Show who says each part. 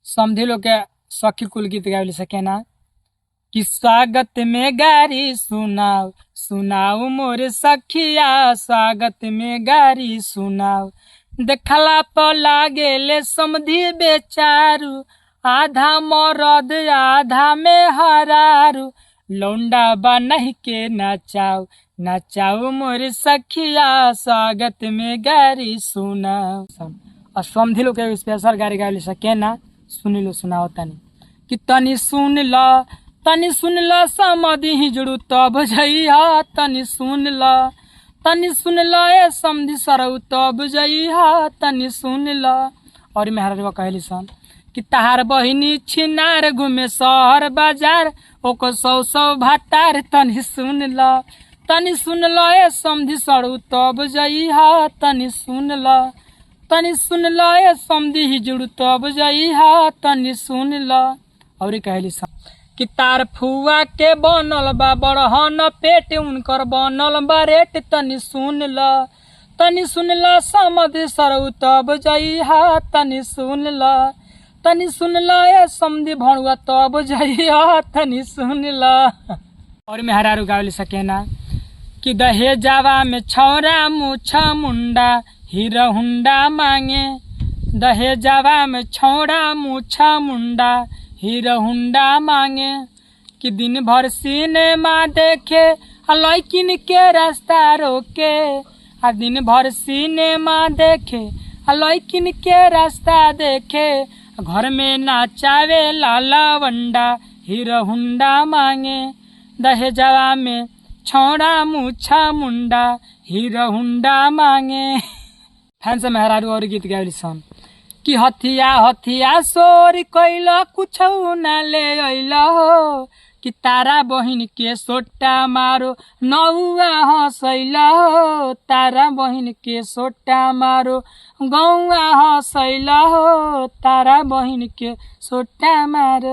Speaker 1: समझी लोग के सखी कुल गीत गावली सके ना कि स्वागत में गारी सुनाओ सुनाओ मोर सखिया, स्वागत में गारी सुनाओ। देखला पर लागेले समधी बेचारू, आधा मरद आधा में हरारू। लौंडा बनही के नचाओ नचाओ मोर सखिया, स्वागत में गारी सुनाओ। और समझी लोग के स्पेशल गारी गावली सके ना, सुनी लो सुनाओ तनी कि तनी सुन ल समधी हिजड़ू तब जइहा। तनी सुन ल ए समधी सरऊ तब जइहा। तनी सुन ल। और मेहरा कहली सन कि तहार बहिनी छिनार घूमे शहर बाजार, ओको 100 भाटार। तनी सुन ल ए समधी सरऊ तब जइहा। तनी सुन ल ए समधी हिजड़ू तब जइहा। तनी सुन ल। और कहली सन कि तार फुआ के बनल बा बड़हन पेट, उनकर बनल बा रेट। तनी सुन ल समधी सरऊ तब जइहा। तनी सुन ल ए समधी भणुआ तब जइहा। तनी सुन ल। और मेहरारू गावली सके ना कि दहेजावा में छौरा मुछा मुंडा, हीरो हुंडा मांगे। दहेजावा में छौरा मुछा मुंडा, हीरो हुंडा मांगे। कि दिन भर सिनेमा देखे लैकिन के रास्ता रोके। दिन भर सिनेमा देखे लैकिन के रास्ता देखे। घर में नाचावे लाला वंडा, हीरो हुंडा मांगे। दहेजवा में छौड़ा मुछा मुंडा, हीरो हुंडा मांगे। फैन से मेहरारू और गीत गावली सन कि हथिया सोर कैला कुछ ना ले अइला हो। कि तारा बहिन के सोटा मारो नौआ हंसैला हो। तारा बहिन के सोटा मारो गौआ हंसैला हो। तारा बहिन के सोटा मारो।